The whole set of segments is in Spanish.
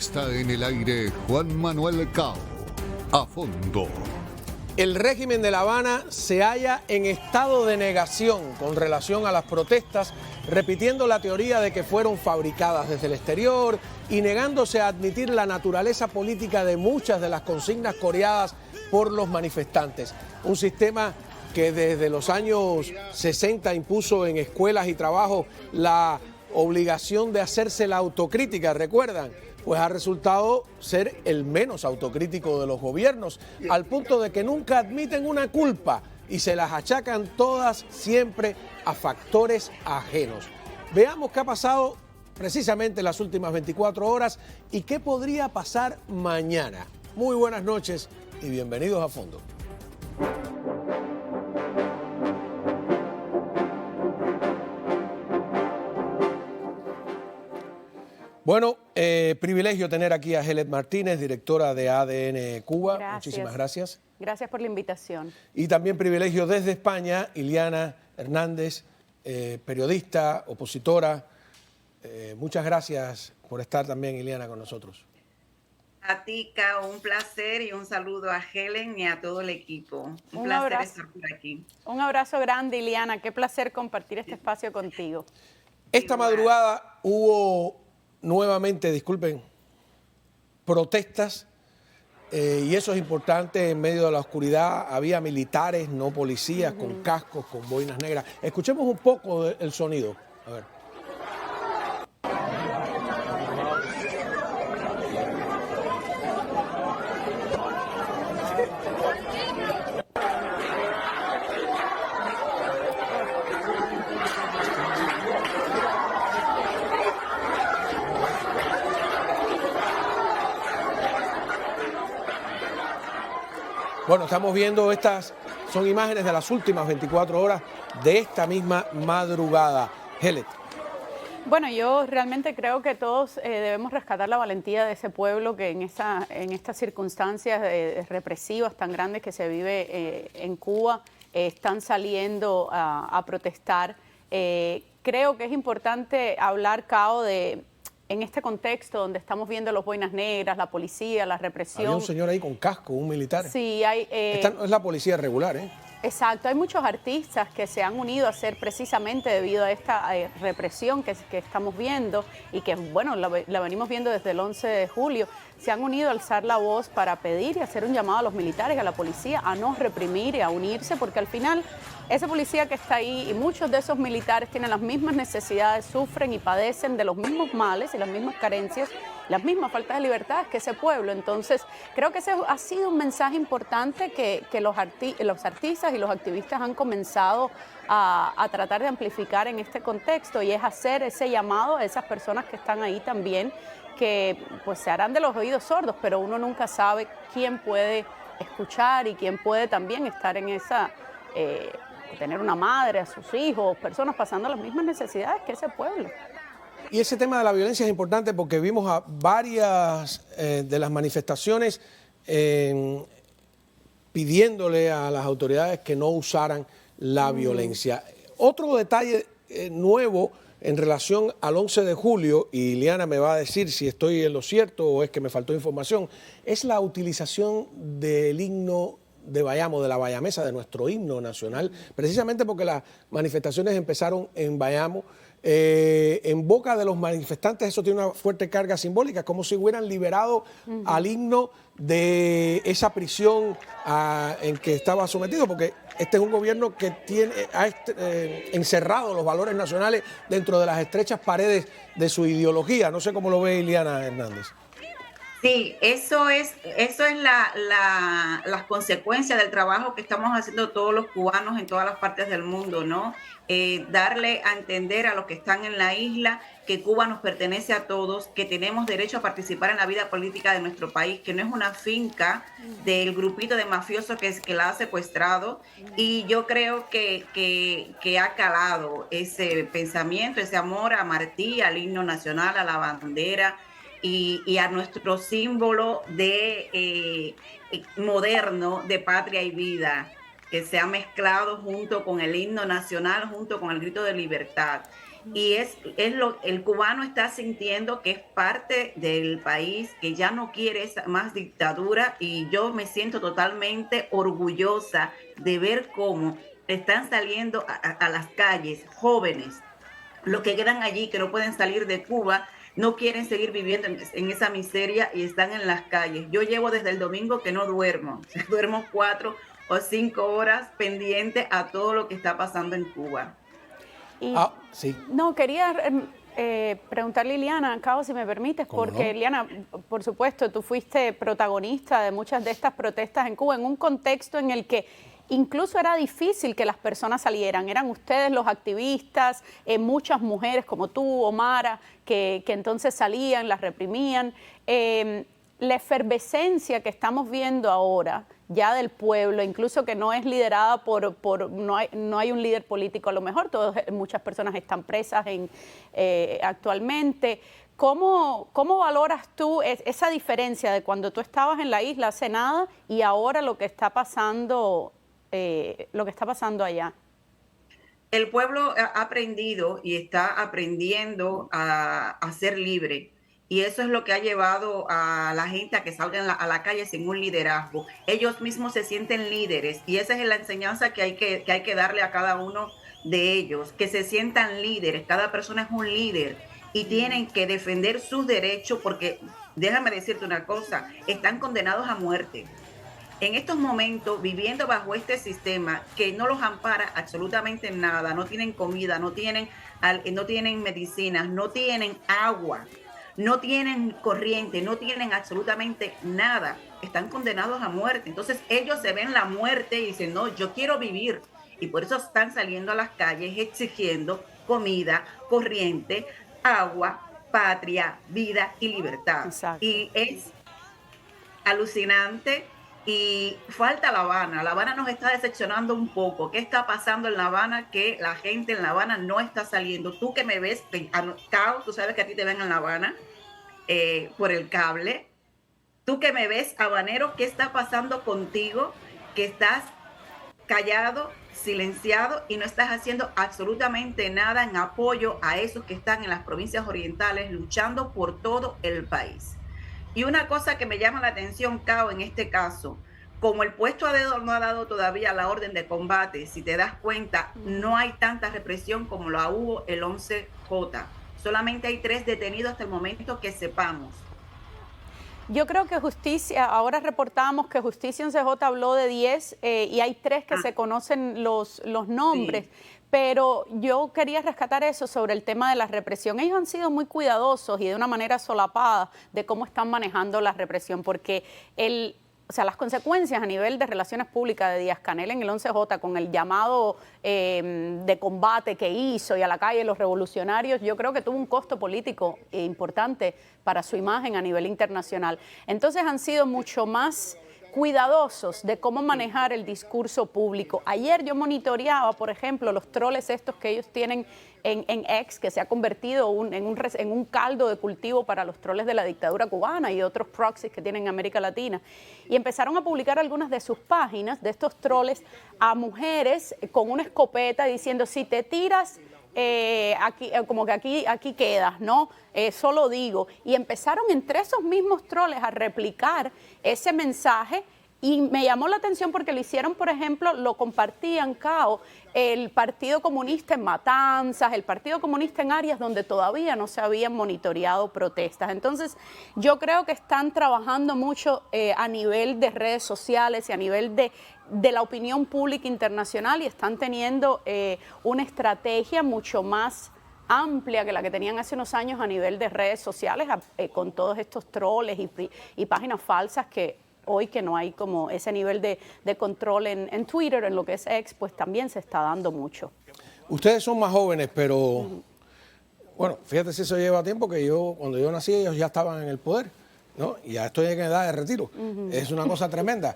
Está en el aire Juan Manuel Cao. A fondo. El régimen de La Habana se halla en estado de negación con relación a las protestas, repitiendo la teoría de que fueron fabricadas desde el exterior y negándose a admitir la naturaleza política de muchas de las consignas coreadas por los manifestantes. Un sistema que desde los años 60 impuso en escuelas y trabajos la obligación de hacerse la autocrítica, ¿recuerdan? Pues ha resultado ser el menos autocrítico de los gobiernos, al punto de que nunca admiten una culpa y se las achacan todas siempre a factores ajenos. Veamos qué ha pasado precisamente en las últimas 24 horas y qué podría pasar mañana. Muy buenas noches y bienvenidos a Fondo. Bueno, privilegio tener aquí a Helet Martínez, directora de ADN Cuba. Gracias. Muchísimas gracias. Gracias por la invitación. Y también privilegio desde España, Iliana Hernández, periodista, opositora. Muchas gracias por estar también, Iliana, con nosotros. A ti, Cao, un placer y un saludo a Helen y a todo el equipo. Un placer estar por aquí. Un abrazo grande, Iliana. Qué placer compartir este espacio contigo. Esta madrugada hubo nuevamente, disculpen, protestas y eso es importante. En medio de la oscuridad había militares, no policías, con cascos, con boinas negras. Escuchemos un poco del sonido. A ver. Bueno, estamos viendo estas, son imágenes de las últimas 24 horas de esta misma madrugada. Helet. Bueno, yo realmente creo que todos debemos rescatar la valentía de ese pueblo que en estas circunstancias represivas tan grandes que se vive en Cuba, están saliendo a protestar. Creo que es importante hablar, Cao, en este contexto donde estamos viendo los boinas negras, la policía, la represión. Había un señor ahí con casco, un militar. Sí, hay... Esta no es la policía regular, ¿eh? Exacto, hay muchos artistas que se han unido a hacer precisamente debido a esta represión que estamos viendo y que, bueno, la venimos viendo desde el 11 de julio. Se han unido a alzar la voz para pedir y hacer un llamado a los militares, a la policía, a no reprimir y a unirse, porque al final esa policía que está ahí y muchos de esos militares tienen las mismas necesidades, sufren y padecen de los mismos males y las mismas carencias, las mismas faltas de libertades que ese pueblo. Entonces, creo que ese ha sido un mensaje importante que los artistas y los activistas han comenzado a tratar de amplificar en este contexto, y es hacer ese llamado a esas personas que están ahí también, que pues se harán de los oídos sordos, pero uno nunca sabe quién puede escuchar y quién puede también estar en esa, tener una madre, a sus hijos, personas pasando las mismas necesidades que ese pueblo. Y ese tema de la violencia es importante porque vimos a varias de las manifestaciones pidiéndole a las autoridades que no usaran la violencia. Otro detalle nuevo en relación al 11 de julio, y Iliana me va a decir si estoy en lo cierto o es que me faltó información, es la utilización del himno de Bayamo, de la bayamesa, de nuestro himno nacional, precisamente porque las manifestaciones empezaron en Bayamo. En boca de los manifestantes eso tiene una fuerte carga simbólica, como si hubieran liberado al himno de esa prisión en que estaba sometido, porque este es un gobierno que ha encerrado los valores nacionales dentro de las estrechas paredes de su ideología. No sé cómo lo ve Iliana Hernández. Sí, eso es las consecuencias del trabajo que estamos haciendo todos los cubanos en todas las partes del mundo, ¿no? Darle a entender a los que están en la isla que Cuba nos pertenece a todos, que tenemos derecho a participar en la vida política de nuestro país, que no es una finca del grupito de mafiosos que la ha secuestrado. Y yo creo que ha calado ese pensamiento, ese amor a Martí, al himno nacional, a la bandera, y a nuestro símbolo moderno de patria y vida, que se ha mezclado junto con el himno nacional, junto con el grito de libertad. y el cubano está sintiendo que es parte del país, que ya no quiere esa más dictadura, y yo me siento totalmente orgullosa de ver cómo están saliendo a las calles jóvenes, los que quedan allí, que no pueden salir de Cuba, no quieren seguir viviendo en esa miseria y están en las calles. Yo llevo desde el domingo que no duermo, duermo 4 o 5 horas pendiente a todo lo que está pasando en Cuba. Y, sí. No, quería preguntarle a Liliana, Cao, si me permites, porque no? Liliana, por supuesto, tú fuiste protagonista de muchas de estas protestas en Cuba, en un contexto en el que incluso era difícil que las personas salieran. Eran ustedes los activistas, muchas mujeres como tú, Omara, que entonces salían, las reprimían. La efervescencia que estamos viendo ahora ya del pueblo, incluso que no es liderada no hay un líder político a lo mejor, muchas personas están presas actualmente. ¿Cómo valoras tú esa diferencia de cuando tú estabas en la isla hace nada y ahora lo que está pasando allá? El pueblo ha aprendido y está aprendiendo a ser libre. Y eso es lo que ha llevado a la gente a que salgan a la calle sin un liderazgo. Ellos mismos se sienten líderes y esa es la enseñanza que hay que darle a cada uno de ellos, que se sientan líderes. Cada persona es un líder y tienen que defender sus derechos porque, déjame decirte una cosa, están condenados a muerte. En estos momentos, viviendo bajo este sistema que no los ampara absolutamente nada, no tienen comida, no tienen medicinas, no tienen agua, no tienen corriente, no tienen absolutamente nada, están condenados a muerte. Entonces ellos se ven la muerte y dicen, no, yo quiero vivir. Y por eso están saliendo a las calles exigiendo comida, corriente, agua, patria, vida y libertad. Exacto. Y es alucinante. Y falta La Habana. La Habana nos está decepcionando un poco. ¿Qué está pasando en La Habana? Que la gente en La Habana no está saliendo. Tú que me ves, Cao, tú sabes que a ti te ven en La Habana por el cable. Tú que me ves, habanero, ¿qué está pasando contigo? Que estás callado, silenciado y no estás haciendo absolutamente nada en apoyo a esos que están en las provincias orientales luchando por todo el país. Y una cosa que me llama la atención, Cao, en este caso, como el puesto a dedo no ha dado todavía la orden de combate, si te das cuenta, no hay tanta represión como la hubo el 11J. Solamente hay 3 detenidos hasta el momento que sepamos. Yo creo que Justicia, ahora reportamos que Justicia 11J habló de 10 y hay 3 que se conocen los nombres. Sí. Pero yo quería rescatar eso sobre el tema de la represión. Ellos han sido muy cuidadosos y de una manera solapada de cómo están manejando la represión, porque las consecuencias a nivel de relaciones públicas de Díaz-Canel en el 11J, con el llamado de combate que hizo y a la calle los revolucionarios, yo creo que tuvo un costo político importante para su imagen a nivel internacional. Entonces han sido mucho más cuidadosos de cómo manejar el discurso público. Ayer yo monitoreaba, por ejemplo, los troles estos que ellos tienen en X, que se ha convertido en un caldo de cultivo para los troles de la dictadura cubana y otros proxies que tienen en América Latina. Y empezaron a publicar algunas de sus páginas, de estos troles, a mujeres con una escopeta diciendo, si te tiras como que aquí quedas, ¿no? Eso lo digo. Y empezaron entre esos mismos troles a replicar ese mensaje y me llamó la atención porque lo hicieron, por ejemplo, lo compartían, Cao, el Partido Comunista en Matanzas, el Partido Comunista en áreas donde todavía no se habían monitoreado protestas. Entonces, yo creo que están trabajando mucho a nivel de redes sociales y a nivel de la opinión pública internacional y están teniendo una estrategia mucho más amplia que la que tenían hace unos años a nivel de redes sociales con todos estos troles y páginas falsas que hoy que no hay como ese nivel de control en Twitter, en lo que es X, pues también se está dando mucho. Ustedes son más jóvenes, pero bueno, fíjate si eso lleva tiempo, que cuando yo nací ellos ya estaban en el poder, ¿no? Y ya estoy en edad de retiro. Es una cosa tremenda.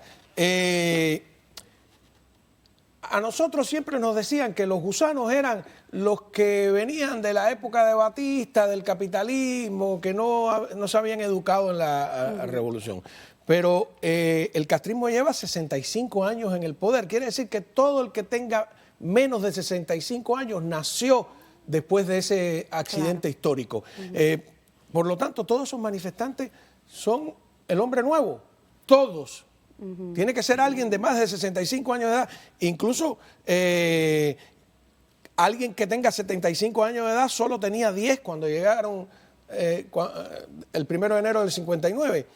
A nosotros siempre nos decían que los gusanos eran los que venían de la época de Batista, del capitalismo, que no se habían educado en la revolución. Pero el castrismo lleva 65 años en el poder. Quiere decir que todo el que tenga menos de 65 años nació después de ese accidente histórico. Por lo tanto, todos esos manifestantes son el hombre nuevo, todos. Tiene que ser alguien de más de 65 años de edad, incluso alguien que tenga 75 años de edad solo tenía 10 cuando llegaron el 1 de enero del 59.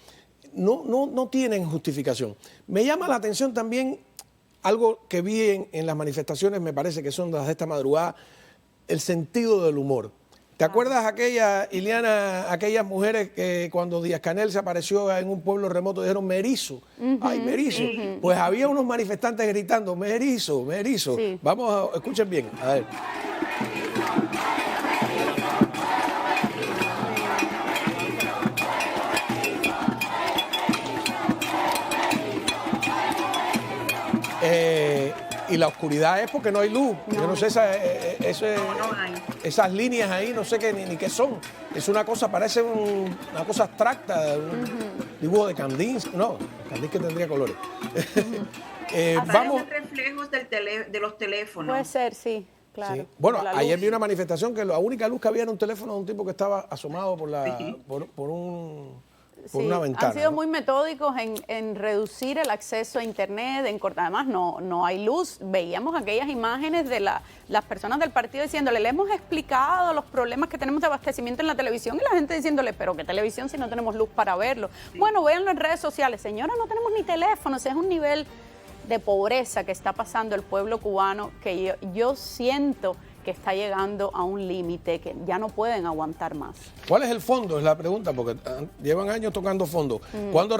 No tienen justificación. Me llama la atención también algo que vi en las manifestaciones, me parece que son las de esta madrugada, el sentido del humor. ¿Te acuerdas Iliana, aquellas mujeres que cuando Díaz-Canel se apareció en un pueblo remoto dijeron me erizo? ¡Ay, me erizo! Pues había unos manifestantes gritando me erizo, me erizo. Sí. Vamos, escuchen bien, a ver. Y la oscuridad es porque no hay luz. Yo no sé, esas líneas ahí, no sé ni qué son. Es una cosa, parece una cosa abstracta, un dibujo de Kandinsky. No, Kandinsky tendría colores. Vamos. Reflejos de los teléfonos. Puede ser, sí. Claro, sí. Bueno, ayer vi una manifestación que la única luz que había era un teléfono de un tipo que estaba asomado por una ventana. Han sido muy metódicos en reducir el acceso a Internet, en cortar. Además, no hay luz. Veíamos aquellas imágenes de las personas del partido diciéndole, le hemos explicado los problemas que tenemos de abastecimiento en la televisión, y la gente diciéndole, pero ¿qué televisión si no tenemos luz para verlo? Sí. Bueno, véanlo en redes sociales. Señora, no tenemos ni teléfonos. Es un nivel de pobreza que está pasando el pueblo cubano que yo siento que está llegando a un límite que ya no pueden aguantar más. ¿Cuál es el fondo? Es la pregunta, porque llevan años tocando fondo. ¿Cuándo